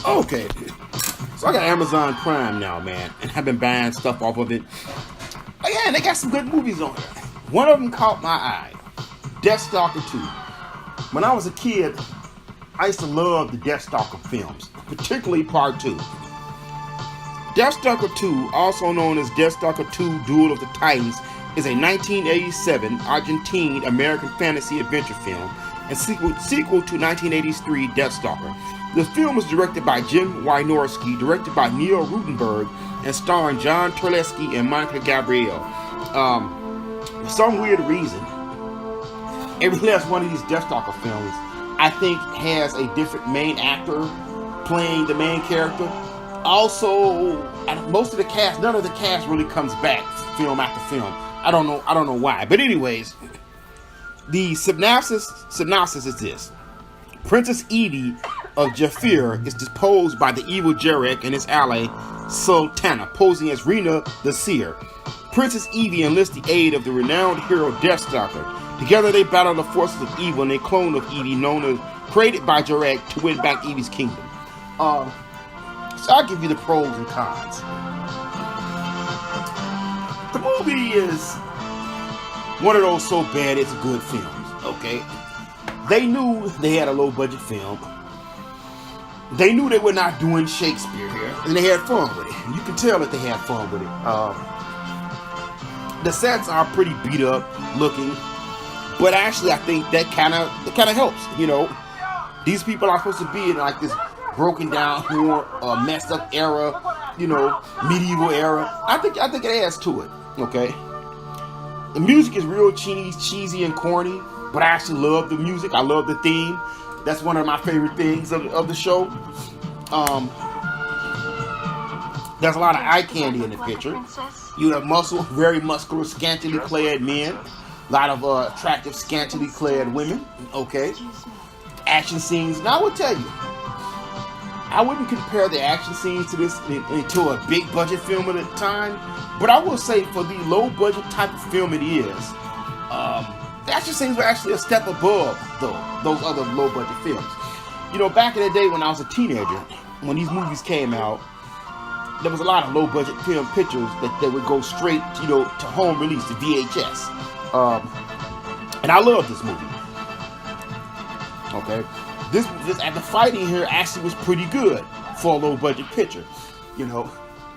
Okay, so I got Amazon Prime now, man, and I've been buying stuff off of it. Oh yeah, and they got some good movies on there. One of them caught my eye, Death Stalker 2. When I was a kid, I used to love the Death Stalker films, particularly Part 2. Death Stalker 2, also known as Death Stalker 2 Duel of the Titans, is a 1987 Argentine-American fantasy adventure film and sequel to 1980's Death Stalker. The film was directed by Jim Wynorski, directed by Neil Rutenberg, and starring John Terlesky and Monica Gabrielle. For some weird reason, every last one of these Death Stalker films, I think, has a different main actor playing the main character. Also, most of the cast, none of the cast really comes back film after film. I don't know why. But anyways, the synopsis is this. Princess Edie of Jafir is deposed by the evil Jarek and his ally Sultana, posing as Rena the Seer. Princess Edie enlists the aid of the renowned hero Deathstalker. Together they battle the forces of evil and a clone of Edie created by Jarek to win back Edie's kingdom. So I'll give you the pros and cons. The movie is one of those so bad it's good films, okay? They knew they had a low budget film. They knew they were not doing Shakespeare here, and they had fun with it. You can tell that they had fun with it. The sets are pretty beat up looking, but actually I think that kind of helps. You know, these people are supposed to be in like this broken down, more messed up era, you know, medieval era. I think it adds to it. Okay, the music is real cheesy and corny, but I actually love the music. I love the theme. That's one of my favorite things of the show. There's a lot of eye candy in the picture. You have very muscular, scantily clad men. A lot of attractive, scantily clad women. Okay. Action scenes. Now I will tell you, I wouldn't compare the action scenes to this to a big budget film at the time, but I will say for the low budget type of film it is, the action scenes were actually a step above those other low budget films. You know, back in the day when I was a teenager, when these movies came out, there was a lot of low budget film pictures that would go straight, you know, to home release, to VHS. And I love this movie. Okay. This the fighting here actually was pretty good for a low budget picture. You know,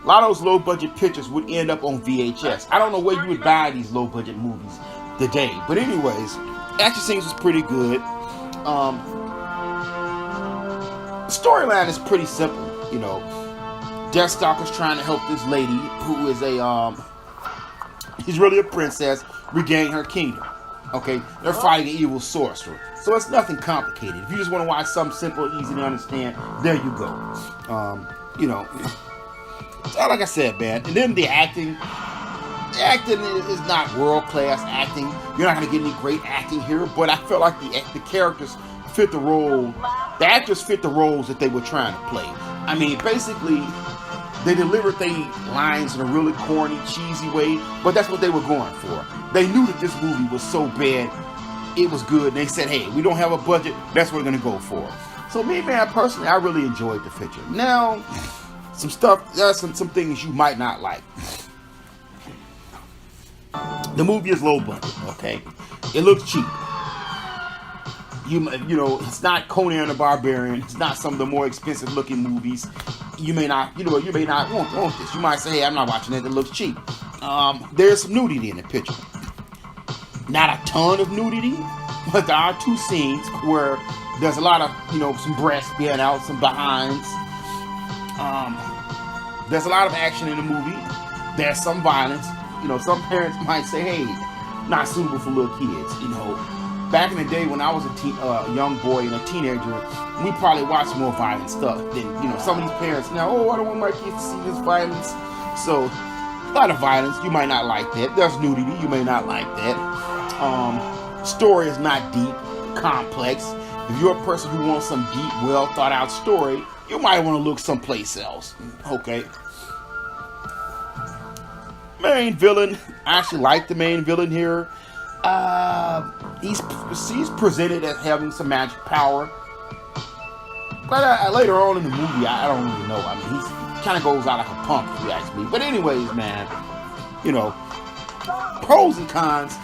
a lot of those low budget pictures would end up on VHS. I don't know where you would buy these low budget movies today, but anyways, action scenes was pretty good. The storyline is pretty simple. You know, Deathstalker's trying to help this lady who is she's really a princess, regain her kingdom. Okay, they're fighting an evil sorcerer. So it's nothing complicated. If you just want to watch something simple, easy to understand, there you go. You know, so like I said, man. And then the acting is not world-class acting. You're not going to get any great acting here, but I felt like the characters fit the role. The actors fit the roles that they were trying to play. I mean, basically, they delivered their lines in a really corny, cheesy way, but that's what they were going for. They knew that this movie was so bad, it was good. They said, hey, we don't have a budget, that's what we're going to go for. So me, man, personally, I really enjoyed the picture. Now, there's some things you might not like. The movie is low budget, okay? It looks cheap. You know, it's not Conan the Barbarian. It's not some of the more expensive looking movies. You may not want this. You might say, hey, I'm not watching it. It looks cheap. There's some nudity in the picture. Not a ton of nudity, but there are two scenes where there's a lot of, you know, some breasts being out, some behinds. There's a lot of action in the movie. There's some violence. You know, some parents might say, hey, not suitable for little kids, you know. Back in the day when I was a young boy and a teenager, we probably watched more violent stuff than, you know, some of these parents now, oh, I don't want my kids to see this violence. So, a lot of violence, you might not like that. There's nudity, you may not like that. Story is not deep, complex. If you're a person who wants some deep, well thought out story, you might want to look someplace else. Okay. Main villain, I actually like the main villain here. He's presented as having some magic power. But later on in the movie, I don't really know. I mean, he kind of goes out like a punk, if you ask me. But anyways, man, you know, pros and cons.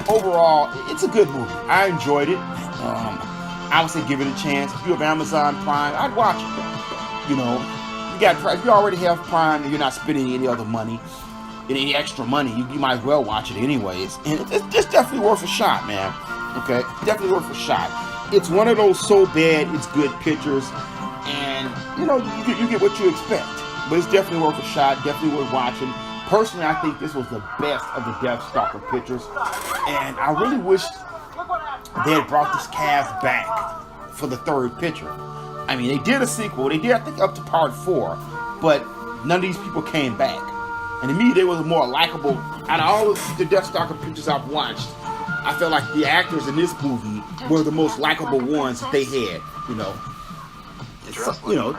Overall, it's a good movie. I enjoyed it. I would say give it a chance. If you have Amazon Prime, I'd watch it. You know, if you already have Prime and you're not spending any other money, any extra money, you might as well watch it anyways. And it's definitely worth a shot, man. Okay, definitely worth a shot. It's one of those so bad it's good pictures, and you know you get what you expect. But it's definitely worth a shot. Definitely worth watching. Personally, I think this was the best of the Deathstalker pictures, and I really wish they had brought this cast back for the third picture. I mean, they did a sequel. They did, I think, up to part 4, but none of these people came back. And to me, they were more likable. Out of all of the Deathstalker pictures I've watched, I felt like the actors in this movie were the most likable ones that they had.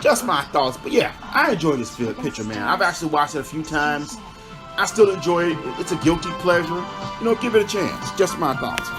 Just my thoughts. But yeah, I enjoyed this picture, man. I've actually watched it a few times. I still enjoy it. It's a guilty pleasure. Give it a chance. Just my thoughts.